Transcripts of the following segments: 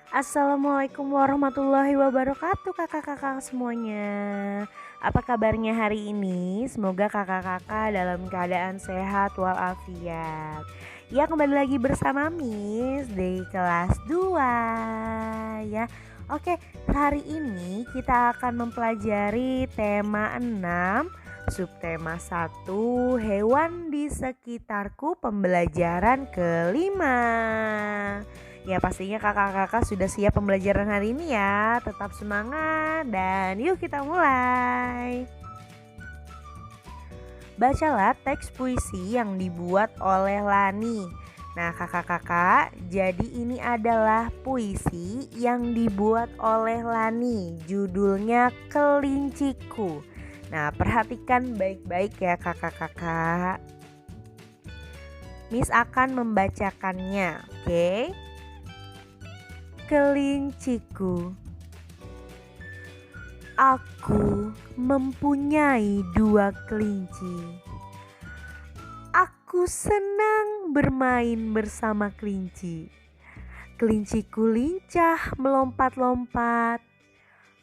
Assalamualaikum warahmatullahi wabarakatuh kakak-kakak semuanya. Apa kabarnya hari ini? Semoga kakak-kakak dalam keadaan sehat walafiat. Ya, kembali lagi bersama Miss di kelas 2 ya. Oke, hari ini kita akan mempelajari tema 6, subtema 1, hewan di sekitarku, pembelajaran kelima. Ya, pastinya kakak-kakak sudah siap pembelajaran hari ini ya. Tetap semangat dan yuk kita mulai. Bacalah teks puisi yang dibuat oleh Lani. Nah kakak-kakak, jadi ini adalah puisi yang dibuat oleh Lani. Judulnya Kelinciku. Nah perhatikan baik-baik ya kakak-kakak. Miss akan membacakannya, oke? Kelinciku. Aku mempunyai 2 kelinci. Aku senang bermain bersama kelinci. Kelinciku lincah melompat-lompat.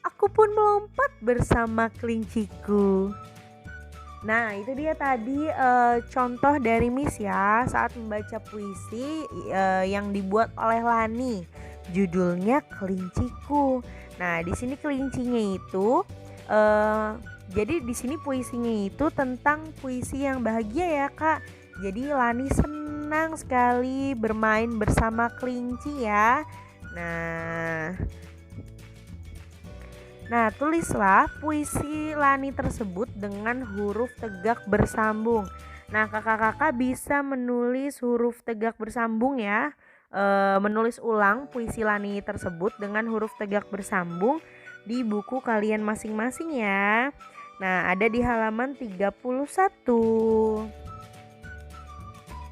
Aku pun melompat bersama kelinciku. Nah itu dia tadi contoh dari Miss ya saat membaca puisi yang dibuat oleh Lani. Judulnya Kelinciku. Nah di sini kelincinya itu jadi di sini puisinya itu tentang puisi yang bahagia ya kak. Jadi Lani senang sekali bermain bersama kelinci ya. Nah, tulislah puisi Lani tersebut dengan huruf tegak bersambung. Nah, kakak-kakak bisa menulis huruf tegak bersambung ya. Menulis ulang puisi Lani tersebut dengan huruf tegak bersambung di buku kalian masing-masing ya. Nah, ada di halaman 31.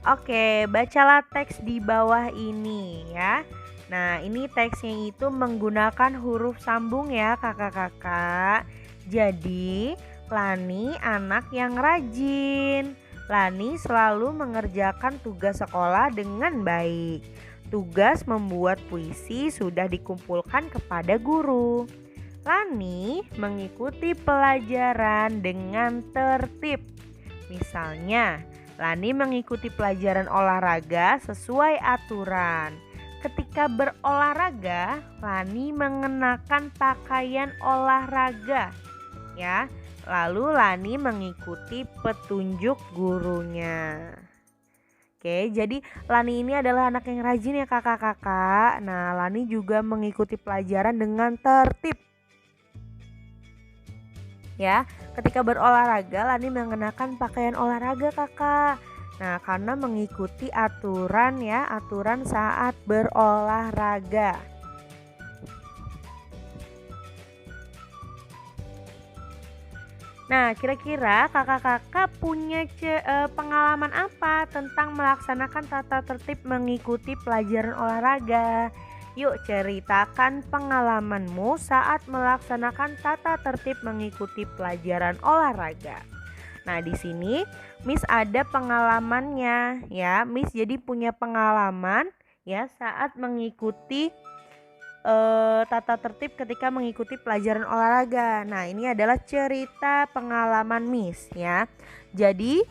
Oke, bacalah teks di bawah ini ya. Nah ini teksnya itu menggunakan huruf sambung ya kakak-kakak. Jadi Lani anak yang rajin. Lani selalu mengerjakan tugas sekolah dengan baik. Tugas membuat puisi sudah dikumpulkan kepada guru. Lani mengikuti pelajaran dengan tertib. Misalnya, Lani mengikuti pelajaran olahraga sesuai aturan. Ketika berolahraga, Lani mengenakan pakaian olahraga ya. Lalu Lani mengikuti petunjuk gurunya. Oke, jadi Lani ini adalah anak yang rajin ya kakak-kakak. Nah, Lani juga mengikuti pelajaran dengan tertib. Ya, ketika berolahraga Lani mengenakan pakaian olahraga kakak. Nah, karena mengikuti aturan ya, aturan saat berolahraga. Nah, kira-kira kakak-kakak punya pengalaman apa tentang melaksanakan tata tertib mengikuti pelajaran olahraga? Yuk ceritakan pengalamanmu saat melaksanakan tata tertib mengikuti pelajaran olahraga. Nah, di sini Miss ada pengalamannya ya. Miss jadi punya pengalaman ya saat mengikuti tata tertib ketika mengikuti pelajaran olahraga. Nah, ini adalah cerita pengalaman Miss ya. Jadi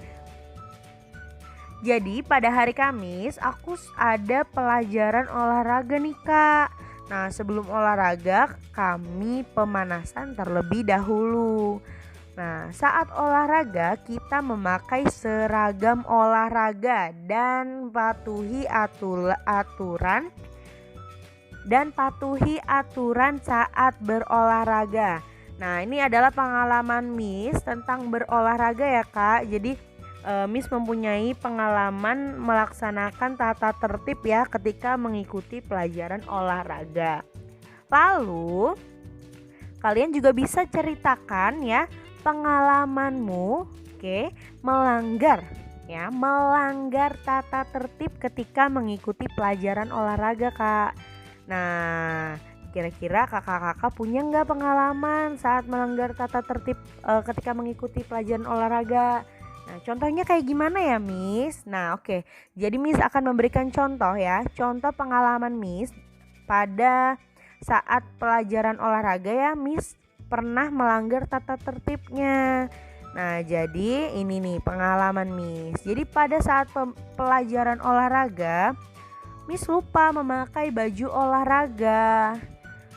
pada hari Kamis aku ada pelajaran olahraga nih kak. Nah sebelum olahraga kami pemanasan terlebih dahulu. Nah saat olahraga kita memakai seragam olahraga dan patuhi aturan saat berolahraga. Nah ini adalah pengalaman Miss tentang berolahraga ya kak. Jadi Miss mempunyai pengalaman melaksanakan tata tertib ya ketika mengikuti pelajaran olahraga. Lalu kalian juga bisa ceritakan ya pengalamanmu melanggar tata tertib ketika mengikuti pelajaran olahraga kak. Nah kira-kira kakak-kakak punya nggak pengalaman saat melanggar tata tertib ketika mengikuti pelajaran olahraga? Nah, contohnya kayak gimana ya, Miss? Nah, oke. Jadi Miss akan memberikan contoh ya. Contoh pengalaman Miss pada saat pelajaran olahraga ya, Miss pernah melanggar tata tertibnya. Nah, jadi ini nih pengalaman Miss. Jadi pada saat pelajaran olahraga, Miss lupa memakai baju olahraga.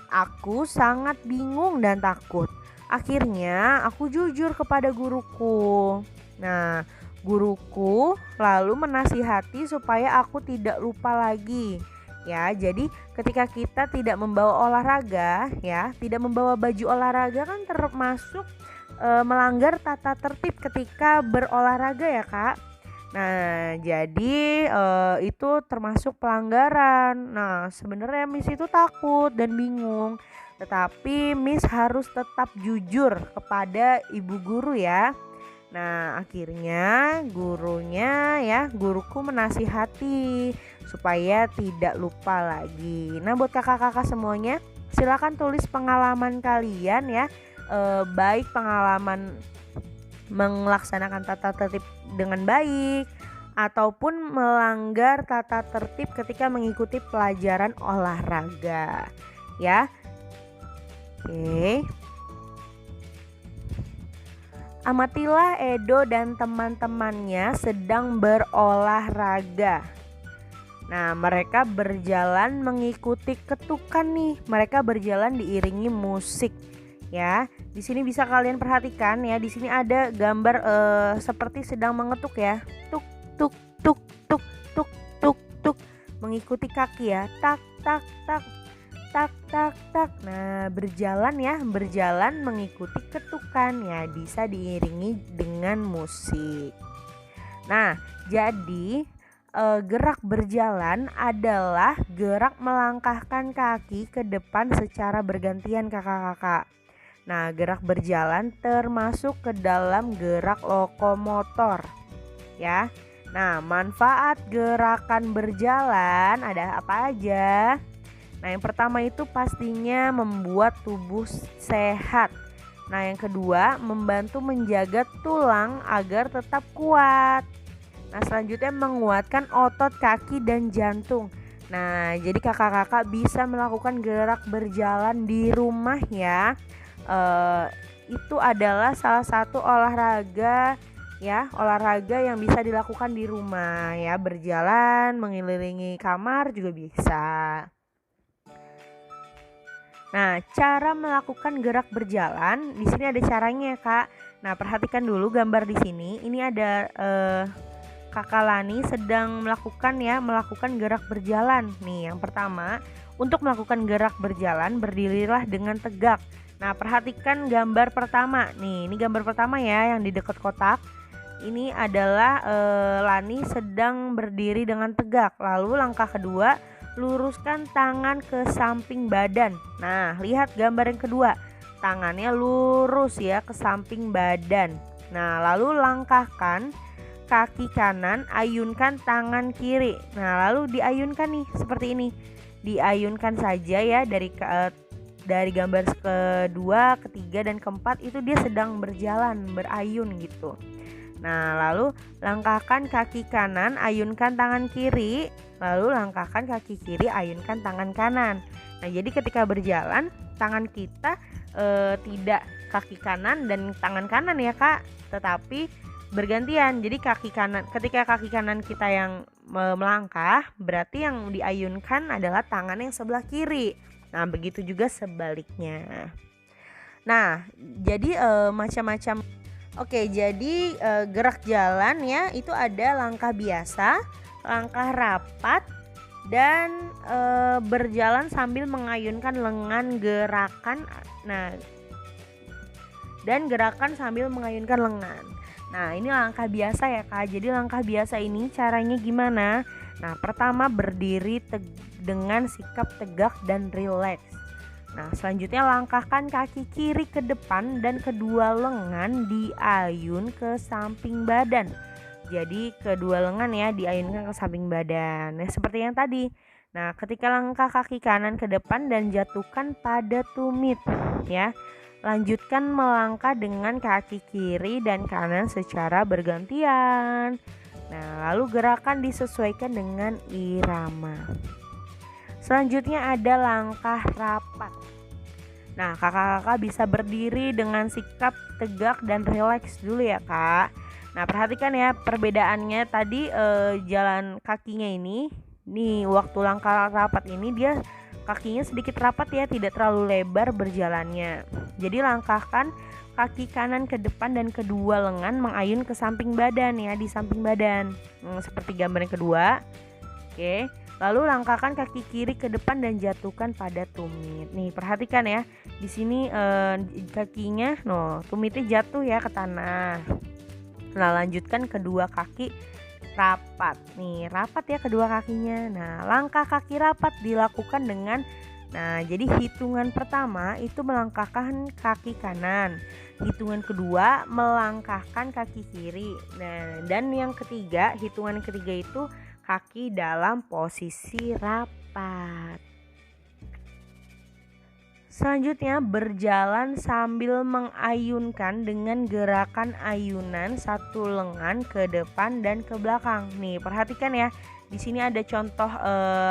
Aku sangat bingung dan takut. Akhirnya aku jujur kepada guruku. Nah, guruku lalu menasihati supaya aku tidak lupa lagi. Ya, jadi ketika kita tidak membawa olahraga, ya, tidak membawa baju olahraga kan termasuk melanggar tata tertib ketika berolahraga ya, Kak. Nah, jadi itu termasuk pelanggaran. Nah, sebenarnya Miss itu takut dan bingung. Tetapi Miss harus tetap jujur kepada ibu guru ya. Nah, akhirnya guruku menasihati supaya tidak lupa lagi. Nah, buat kakak-kakak semuanya, silakan tulis pengalaman kalian ya. Baik pengalaman melaksanakan tata tertib dengan baik ataupun melanggar tata tertib ketika mengikuti pelajaran olahraga ya. Oke. Amatilah Edo dan teman-temannya sedang berolahraga. Nah, mereka berjalan mengikuti ketukan nih. Mereka berjalan diiringi musik ya. Di sini bisa kalian perhatikan ya, di sini ada gambar seperti sedang mengetuk ya. Tuk tuk tuk tuk tuk tuk tuk, mengikuti kaki ya. Tak tak tak tak tak tak. Nah, berjalan ya, berjalan mengikuti ketukan ya, bisa diiringi dengan musik. Nah, jadi gerak berjalan adalah gerak melangkahkan kaki ke depan secara bergantian kakak-kakak. Nah, gerak berjalan termasuk ke dalam gerak lokomotor ya. Nah, manfaat gerakan berjalan ada apa aja? Nah, yang pertama itu pastinya membuat tubuh sehat. Nah, yang kedua membantu menjaga tulang agar tetap kuat. Nah, selanjutnya menguatkan otot kaki dan jantung. Nah, jadi kakak-kakak bisa melakukan gerak berjalan di rumah ya. Itu adalah salah satu olahraga ya, olahraga yang bisa dilakukan di rumah ya, berjalan mengelilingi kamar juga bisa. Nah, cara melakukan gerak berjalan di sini ada caranya, Kak. Nah, perhatikan dulu gambar di sini. Ini ada Kakak Lani sedang melakukan gerak berjalan. Nih, yang pertama, untuk melakukan gerak berjalan berdirilah dengan tegak. Nah, perhatikan gambar pertama. Nih, ini gambar pertama ya yang di dekat kotak. Ini adalah Lani sedang berdiri dengan tegak. Lalu langkah kedua, luruskan tangan ke samping badan. Nah, lihat gambar yang kedua. Tangannya lurus ya ke samping badan. Nah, lalu langkahkan kaki kanan, ayunkan tangan kiri. Nah, lalu diayunkan nih seperti ini. Diayunkan saja ya dari gambar kedua, ketiga, dan keempat itu dia sedang berjalan, berayun gitu. Nah, lalu langkahkan kaki kanan, ayunkan tangan kiri. Lalu langkahkan kaki kiri, ayunkan tangan kanan. Nah, jadi ketika berjalan, tangan kita tidak kaki kanan dan tangan kanan ya, Kak, tetapi bergantian. Jadi ketika kaki kanan kita yang melangkah, berarti yang diayunkan adalah tangan yang sebelah kiri. Nah, begitu juga sebaliknya. Nah, jadi macam-macam. Oke, jadi gerak jalan ya, itu ada langkah biasa, langkah rapat, dan berjalan sambil mengayunkan lengan gerakan. Nah, dan gerakan sambil mengayunkan lengan. Nah, ini langkah biasa ya, Kak. Jadi langkah biasa ini caranya gimana? Nah, pertama berdiri dengan sikap tegak dan rileks. Nah, selanjutnya langkahkan kaki kiri ke depan dan kedua lengan diayun ke samping badan. Jadi kedua lengan ya diayunkan ke samping badan. Nah, seperti yang tadi. Nah, ketika langkah kaki kanan ke depan dan jatuhkan pada tumit ya. Lanjutkan melangkah dengan kaki kiri dan kanan secara bergantian. Nah, lalu gerakan disesuaikan dengan irama. Selanjutnya ada langkah rapat. Nah, kakak-kakak bisa berdiri dengan sikap tegak dan rileks dulu ya, Kak. Nah, perhatikan ya perbedaannya tadi, jalan kakinya ini. Nih, waktu langkah rapat ini dia kakinya sedikit rapat ya, tidak terlalu lebar berjalannya. Jadi langkahkan kaki kanan ke depan dan kedua lengan mengayun ke samping badan ya, di samping badan. Seperti gambar yang kedua. Oke. Lalu langkahkan kaki kiri ke depan dan jatuhkan pada tumit. Nih, perhatikan ya. Di sini kakinya, tumitnya jatuh ya ke tanah. Nah, lanjutkan kedua kaki rapat. Nih, rapat ya kedua kakinya. Nah, langkah kaki rapat dilakukan dengan jadi hitungan pertama itu melangkahkan kaki kanan. Hitungan kedua melangkahkan kaki kiri. Nah, dan yang ketiga, hitungan ketiga itu kaki dalam posisi rapat. Selanjutnya berjalan sambil mengayunkan dengan gerakan ayunan satu lengan ke depan dan ke belakang. Nih, perhatikan ya. Di sini ada contoh,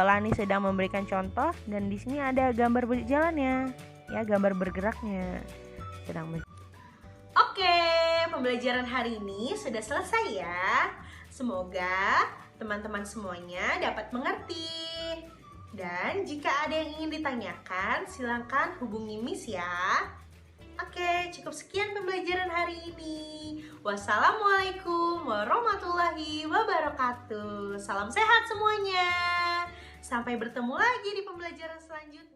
Lani sedang memberikan contoh, dan di sini ada gambar berjalannya, ya, gambar bergeraknya. Oke, pembelajaran hari ini sudah selesai ya. Semoga teman-teman semuanya dapat mengerti. Dan jika ada yang ingin ditanyakan, silakan hubungi Miss ya. Oke, cukup sekian pembelajaran hari ini. Wassalamualaikum warahmatullahi wabarakatuh. Salam sehat semuanya. Sampai bertemu lagi di pembelajaran selanjutnya.